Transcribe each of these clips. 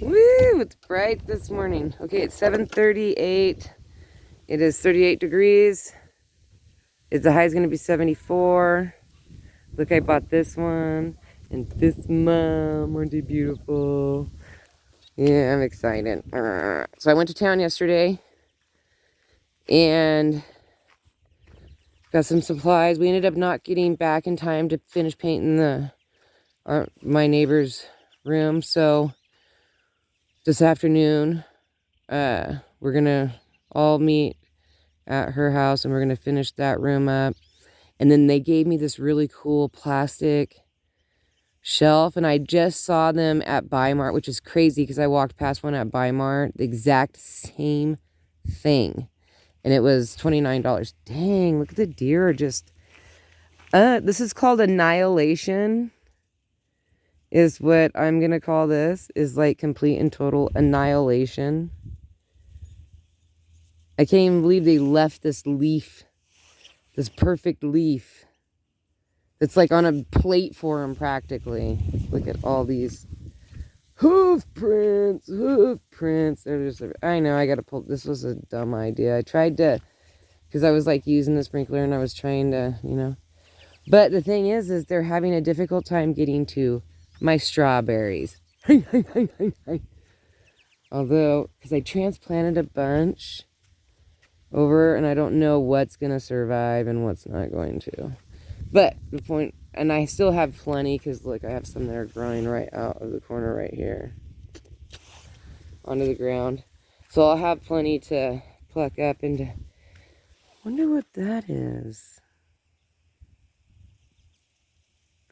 Woo! It's bright this morning. Okay, it's 7:38. It is 38 degrees. The high is going to be 74. Look, I bought this one and this mom. Aren't they beautiful? Yeah, I'm excited. So I went to town yesterday and got some supplies. We ended up not getting back in time to finish painting my neighbor's room. So this afternoon, we're gonna all meet at her house and we're gonna finish that room up. And then they gave me this really cool plastic shelf, and I just saw them at Bi-Mart, which is crazy because I walked past one at Bi-Mart, the exact same thing, and it was $29. Dang, look at the deer. Just this is called annihilation, is what I'm gonna call this, is like complete and total annihilation. I can't even believe they left this leaf, this perfect leaf. It's like on a plate for him practically. Look at all these hoof prints. They're just, I know, I gotta pull, this was a dumb idea. I tried to, because I was like using the sprinkler and I was trying to, But the thing is they're having a difficult time getting to my strawberries. Although, because I transplanted a bunch over and I don't know what's going to survive and what's not going to. But the point, and I still have plenty because look, I have some that are growing right out of the corner right here onto the ground. So I'll have plenty to pluck up and to, wonder what that is.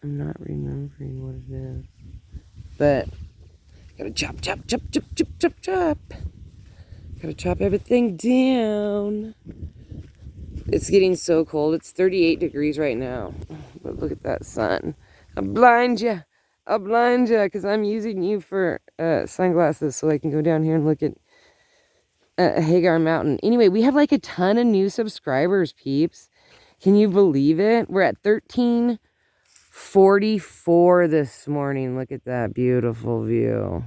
I'm not remembering what it is. But gotta chop. Gotta chop everything down. It's getting so cold. It's 38 degrees right now. But look at that sun. I'll blind you, because I'm using you for sunglasses so I can go down here and look at Hagar Mountain. Anyway, we have like a ton of new subscribers, peeps. Can you believe it? We're at 1344 this morning. Look at that beautiful view.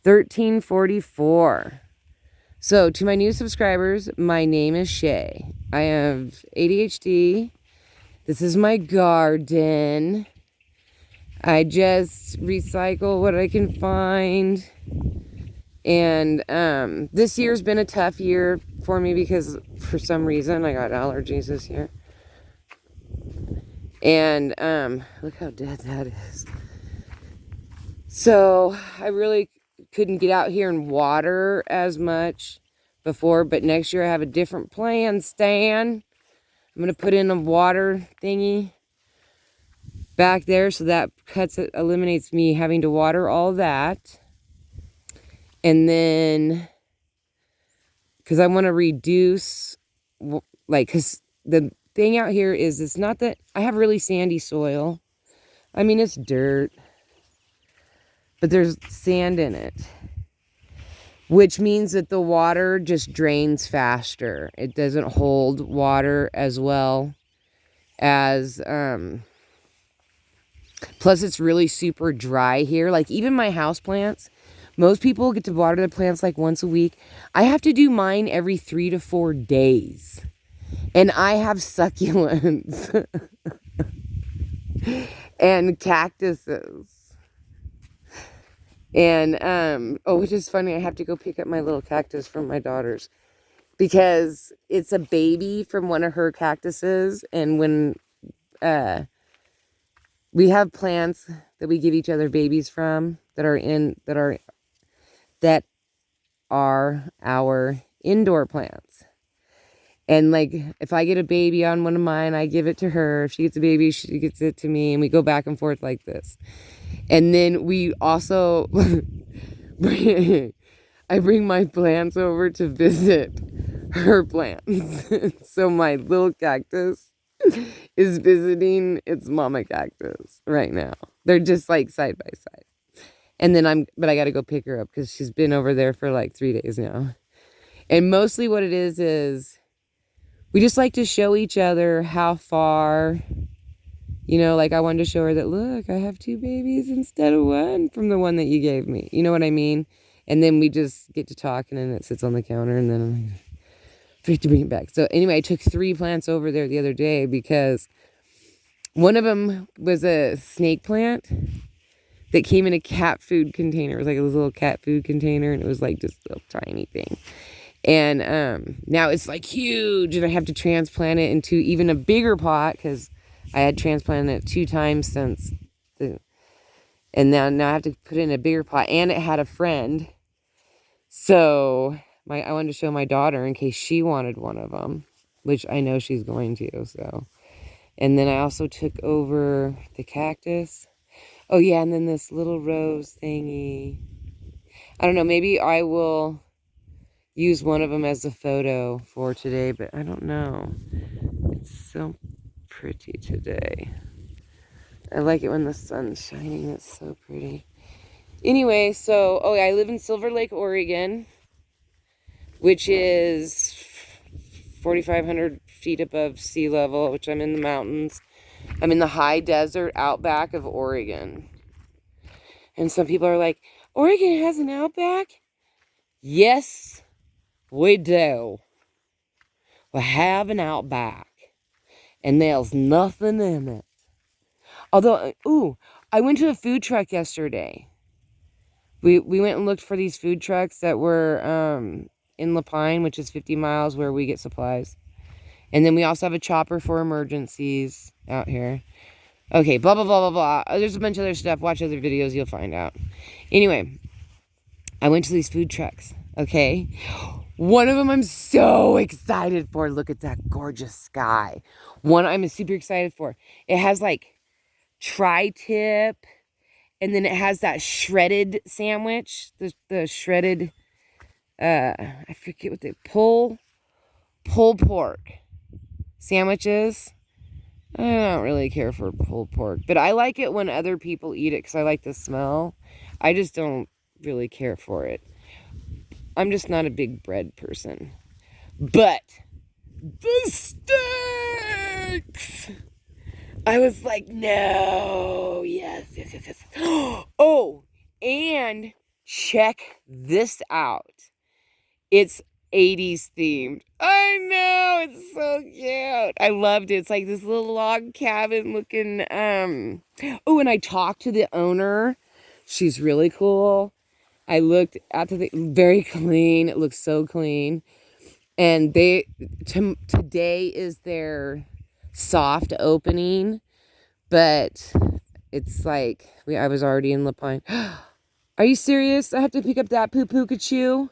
1344. So, to my new subscribers, my name is Shay. I have ADHD. This is my garden. I just recycle what I can find. And this year's been a tough year for me because for some reason I got allergies this year. And look how dead that is. So, I really couldn't get out here and water as much before, but next year I have a different plan, Stan. I'm going to put in a water thingy back there so that eliminates me having to water all that. And then, because I want to reduce, because the thing out here is, it's not that I have really sandy soil. I mean, it's dirt, but there's sand in it, which means that the water just drains faster. It doesn't hold water as well as, plus it's really super dry here. Like even my house plants, most people get to water their plants like once a week. I have to do mine every 3 to 4 days. And I have succulents and cactuses. And, which is funny, I have to go pick up my little cactus from my daughter's because it's a baby from one of her cactuses. And when, we have plants that we give each other babies from that are our indoor plants. And like, if I get a baby on one of mine, I give it to her. If she gets a baby, she gets it to me. And we go back and forth like this. And then we also, I bring my plants over to visit her plants. So my little cactus is visiting its mama cactus right now. They're just like side by side. And then but I got to go pick her up because she's been over there for like 3 days now. And mostly what it is we just like to show each other how far You know, like I wanted to show her that, look, I have 2 babies instead of 1 from the one that you gave me. You know what I mean? And then we just get to talking and it sits on the counter and then I'm like, forget to bring it back. So anyway, I took 3 plants over there the other day because one of them was a snake plant that came in a cat food container. It was like a little cat food container and it was like just a little tiny thing. And now it's like huge and I have to transplant it into even a bigger pot because I had transplanted it 2 times since and now I have to put it in a bigger pot, and it had a friend. So I wanted to show my daughter in case she wanted one of them, which I know she's going to, so. And then I also took over the cactus. Oh yeah, and then this little rose thingy. I don't know, maybe I will use one of them as a photo for today, but I don't know. It's so pretty today. I like it when the sun's shining. It's so pretty. Anyway, so, oh, I live in Silver Lake, Oregon, which is 4,500 feet above sea level, which I'm in the mountains. I'm in the high desert outback of Oregon. And some people are like, Oregon has an outback? Yes, we do. We have an outback. And there's nothing in it. Although, ooh, I went to a food truck yesterday. We went and looked for these food trucks that were in La Pine, which is 50 miles where we get supplies. And then we also have a chopper for emergencies out here. Okay, blah, blah, blah, blah, blah. There's a bunch of other stuff. Watch other videos, you'll find out. Anyway, I went to these food trucks, okay? One of them I'm so excited for. Look at that gorgeous sky. One I'm super excited for. It has like tri-tip, and then it has that shredded sandwich. The shredded, I forget what they, pulled pork sandwiches. I don't really care for pulled pork, but I like it when other people eat it because I like the smell. I just don't really care for it. I'm just not a big bread person. But the steaks! I was like, no, yes. Oh, and check this out. It's 80s themed. I know, it's so cute. I loved it. It's like this little log cabin looking, oh, and I talked to the owner. She's really cool. I looked at the very clean. It looks so clean. And today is their soft opening, but it's like, I was already in La Pine. Are you serious? I have to pick up that Pikachu?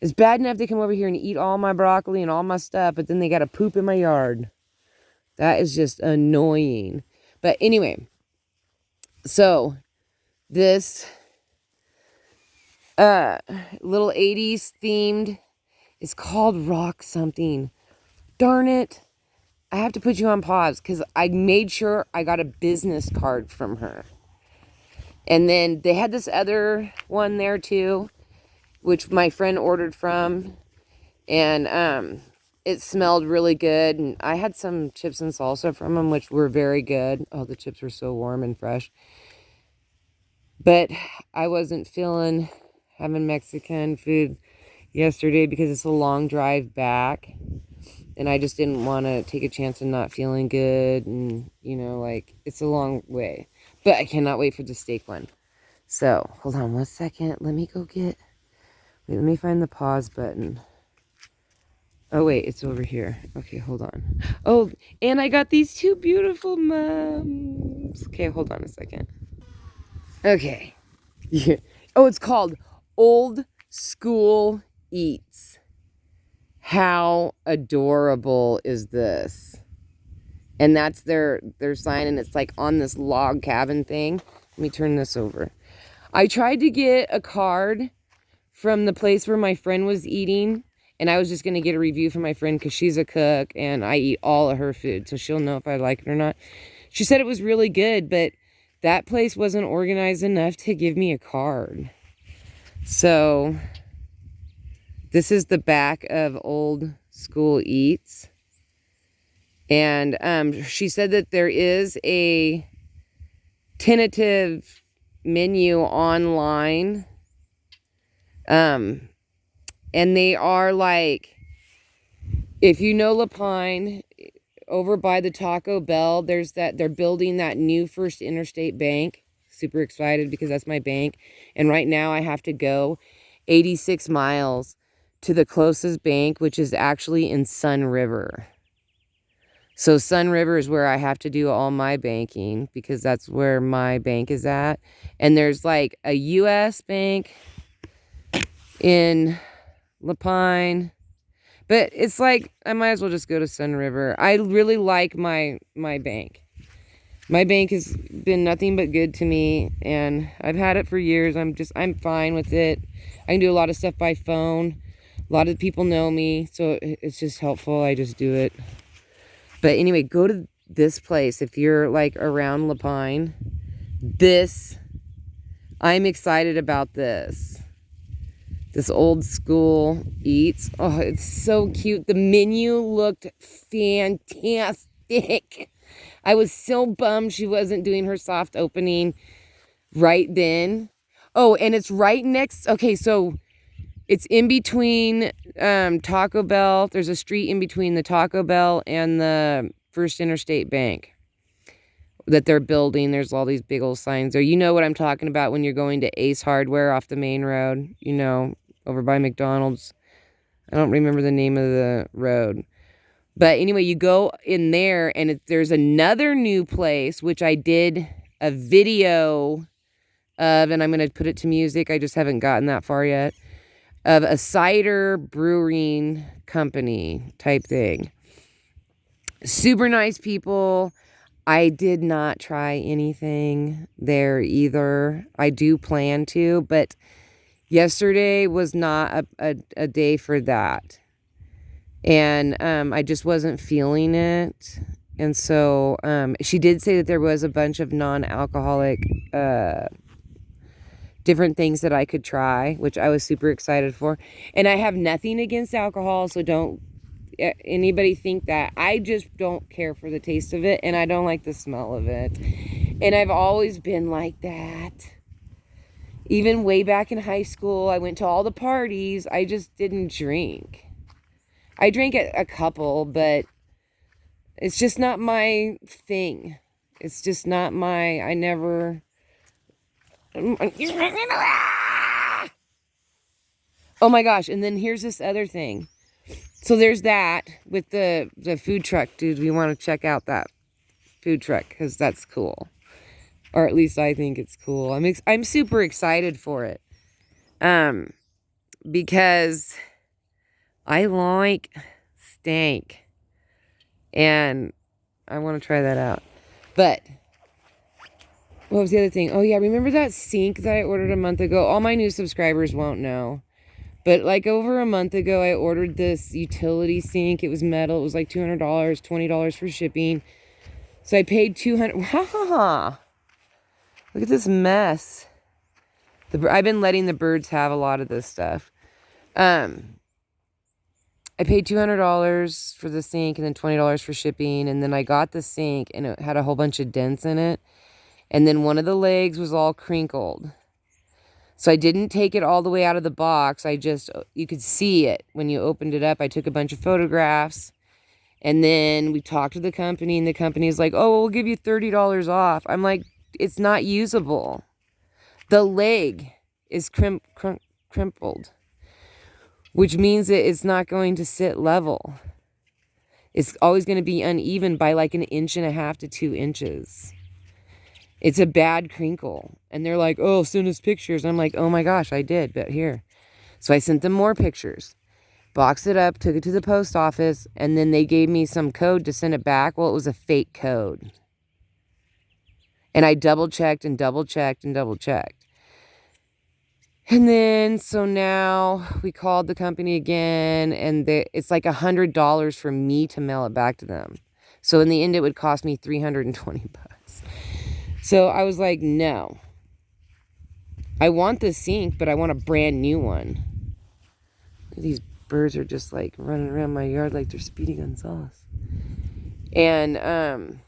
It's bad enough they come over here and eat all my broccoli and all my stuff, but then they got to poop in my yard. That is just annoying. But anyway, so this little 80s themed is called Rock something. Darn it. I have to put you on pause because I made sure I got a business card from her. And then they had this other one there too, which my friend ordered from. And it smelled really good. And I had some chips and salsa from them, which were very good. Oh, the chips were so warm and fresh. But I wasn't feeling having Mexican food yesterday because it's a long drive back. And I just didn't want to take a chance of not feeling good. And, you know, like, it's a long way. But I cannot wait for the steak one. So, hold on 1 second. Let me find the pause button. Oh, wait, it's over here. Okay, hold on. Oh, and I got these 2 beautiful mums. Okay, hold on a second. Okay. Yeah. Oh, it's called Old School Eats. How adorable is this? And that's their sign, and it's like on this log cabin thing. Let me turn this over. I tried to get a card from the place where my friend was eating, and I was just going to get a review from my friend because she's a cook, and I eat all of her food, so she'll know if I like it or not. She said it was really good, but that place wasn't organized enough to give me a card. So this is the back of Old School Eats. And she said that there is a tentative menu online. And they are like, if you know Lapine, over by the Taco Bell, there's that, they're building that new First Interstate Bank. Super excited because that's my bank. And right now I have to go 86 miles to the closest bank, which is actually in Sun River. So Sun River is where I have to do all my banking because that's where my bank is at. And there's like a U.S. bank in Lapine. But it's like, I might as well just go to Sun River. I really like my bank. My bank has been nothing but good to me, and I've had it for years. I'm fine with it. I can do a lot of stuff by phone. A lot of people know me, so it's just helpful. I just do it. But anyway, go to this place if you're like around Lapine. I'm excited about this. This old school eats. Oh, it's so cute. The menu looked fantastic. I was so bummed she wasn't doing her soft opening right then. Oh, and it's right next. Okay, so it's in between Taco Bell. There's a street in between the Taco Bell and the First Interstate Bank that they're building. There's all these big old signs there. You know what I'm talking about when you're going to Ace Hardware off the main road, you know, over by McDonald's. I don't remember the name of the road. But anyway, you go in there and there's another new place, which I did a video of, and I'm going to put it to music. I just haven't gotten that far yet, of a cider brewing company type thing. Super nice people. I did not try anything there either. I do plan to, but yesterday was not a day for that. And I just wasn't feeling it. And so she did say that there was a bunch of non-alcoholic different things that I could try, which I was super excited for. And I have nothing against alcohol, so don't anybody think that. I just don't care for the taste of it, and I don't like the smell of it. And I've always been like that. Even way back in high school, I went to all the parties. I just didn't drink. I drank a couple, but it's just not my thing. It's just not my, I never... Oh my gosh, and then here's this other thing. So there's that with the food truck, dude. We want to check out that food truck because that's cool. Or at least I think it's cool. I'm super excited for it. Because I like steak. And I want to try that out. But what was the other thing? Oh yeah, remember that sink that I ordered a month ago? All my new subscribers won't know. But like over a month ago, I ordered this utility sink. It was metal. It was like $200, $20 for shipping. So I paid $200. Ha ha ha. Look at this mess. I've been letting the birds have a lot of this stuff. I paid $200 for the sink and then $20 for shipping. And then I got the sink and it had a whole bunch of dents in it. And then one of the legs was all crinkled. So I didn't take it all the way out of the box. You could see it when you opened it up. I took a bunch of photographs. And then we talked to the company. And the company's like, oh, we'll give you $30 off. I'm like, it's not usable. The leg is crimpled. Which means that it's not going to sit level. It's always going to be uneven by like 1.5 inches to 2 inches. It's a bad crinkle. And they're like, oh, send us pictures. I'm like, oh my gosh, I did, but here. So I sent them more pictures. Boxed it up, took it to the post office, and then they gave me some code to send it back. Well, it was a fake code. And I double-checked and double-checked and double-checked. And then, so now we called the company again, and it's like $100 for me to mail it back to them. So in the end, it would cost me $320. So I was like, no. I want the sink, but I want a brand new one. These birds are just like running around my yard like they're Speedy Gonzales. And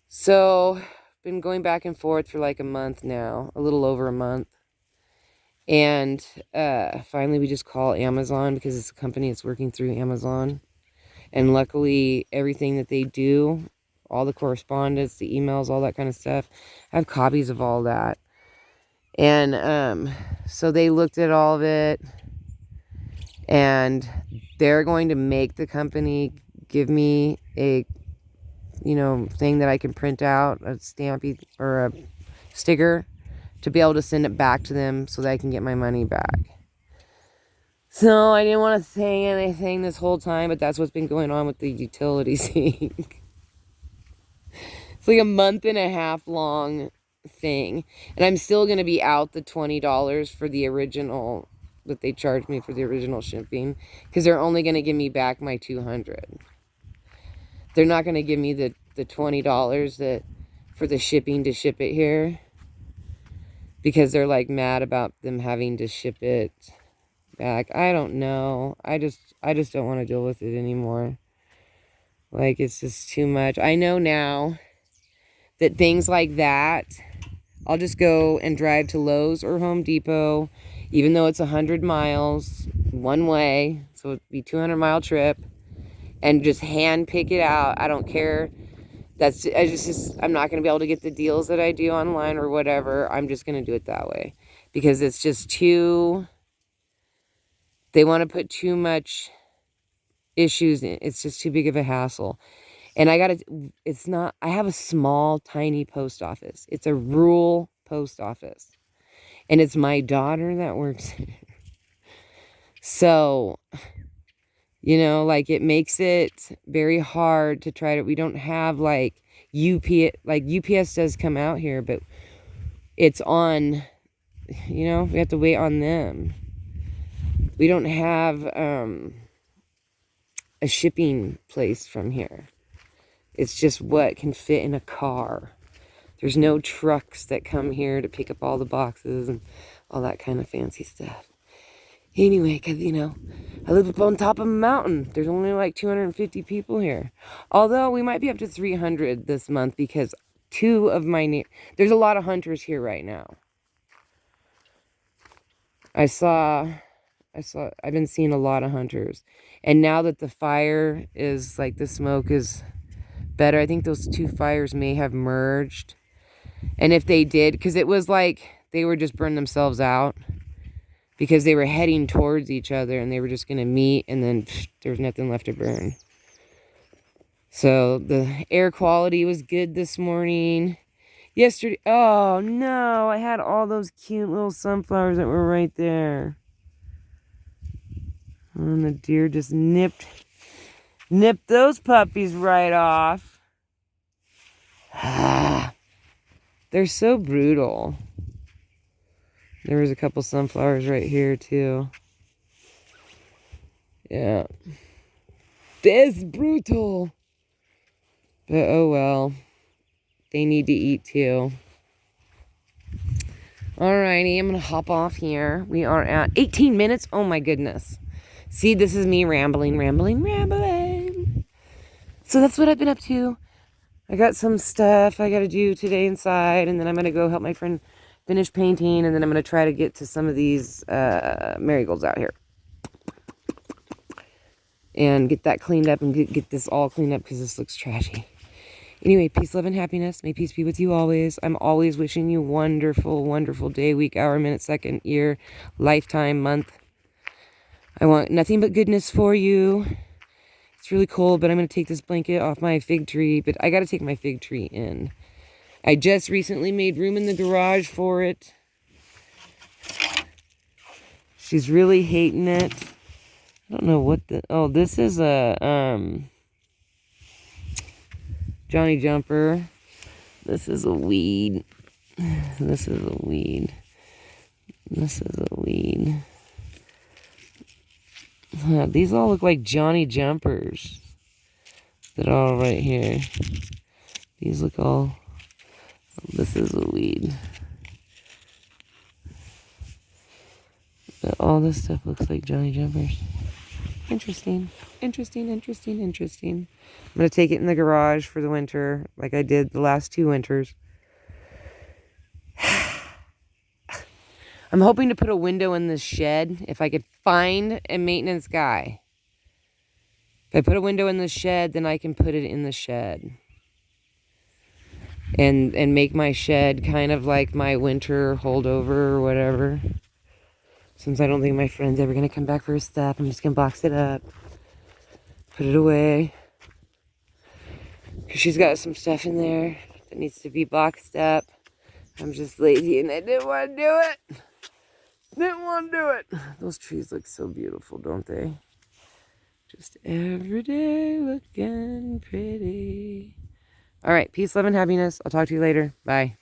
so been going back and forth for like a month now, a little over a month. And finally we just call Amazon because it's a company that's working through Amazon. And luckily everything that they do, all the correspondence, the emails, all that kind of stuff, I have copies of all that. And so they looked at all of it, and they're going to make the company give me a, thing that I can print out, a stampy or a sticker, to be able to send it back to them so that I can get my money back. So I didn't want to say anything this whole time, but that's what's been going on with the utility thing. It's like a month and a half long thing, and I'm still going to be out the $20 for the original that they charged me for the original shipping, because they're only going to give me back my $200. They're not going to give me the $20 that for the shipping to ship it here, because they're like mad about them having to ship it back. I don't know. I just don't want to deal with it anymore. Like, it's just too much. I know now that things like that, I'll just go and drive to Lowe's or Home Depot, even though it's 100 miles one way, so it'd be a 200-mile trip, and just hand pick it out. I don't care. I'm not going to be able to get the deals that I do online or whatever. I'm just going to do it that way, because it's just they want to put too much issues in. It's just too big of a hassle. And I have a small, tiny post office. It's a rural post office. And it's my daughter that works there. So, like, it makes it very hard to try to, we don't have like UPS does come out here, but it's on, we have to wait on them. We don't have a shipping place from here. It's just what can fit in a car. There's no trucks that come here to pick up all the boxes and all that kind of fancy stuff. Anyway, because, I live up on top of a mountain. There's only like 250 people here. Although we might be up to 300 this month, because there's a lot of hunters here right now. I've been seeing a lot of hunters. And now that the fire is, like, the smoke is better, I think those two fires may have merged. And if they did, because it was like they were just burning themselves out, because they were heading towards each other and they were just going to meet, and then there was nothing left to burn. So the air quality was good this morning. Yesterday, oh no, I had all those cute little sunflowers that were right there. And the deer just nipped those puppies right off. They're so brutal. There was a couple sunflowers right here too. Yeah. That's brutal. But oh well. They need to eat too. Alrighty, I'm going to hop off here. We are at 18 minutes. Oh my goodness. See, this is me rambling. So that's what I've been up to. I got some stuff I got to do today inside, and then I'm going to go help my friend finish painting, and then I'm going to try to get to some of these marigolds out here. And get that cleaned up and get this all cleaned up, because this looks trashy. Anyway, peace, love, and happiness. May peace be with you always. I'm always wishing you wonderful, wonderful day, week, hour, minute, second, year, lifetime, month. I want nothing but goodness for you. It's really cold, but I'm going to take this blanket off my fig tree. But I got to take my fig tree in. I just recently made room in the garage for it. She's really hating it. I don't know what this is a Johnny Jumper. This is a weed. This is a weed. This is a weed. These all look like Johnny Jumpers. That are all right here. These look all... This is a weed. But all this stuff looks like Johnny Jumpers. Interesting. Interesting, interesting, interesting. I'm going to take it in the garage for the winter, like I did the last 2 winters. I'm hoping to put a window in this shed if I could find a maintenance guy. If I put a window in the shed, then I can put it in the shed. And make my shed kind of like my winter holdover or whatever. Since I don't think my friend's ever going to come back for her stuff, I'm just going to box it up. Put it away. Because she's got some stuff in there that needs to be boxed up. I'm just lazy and I didn't want to do it. Didn't want to do it. Those trees look so beautiful, don't they? Just every day looking pretty. All right. Peace, love, and happiness. I'll talk to you later. Bye.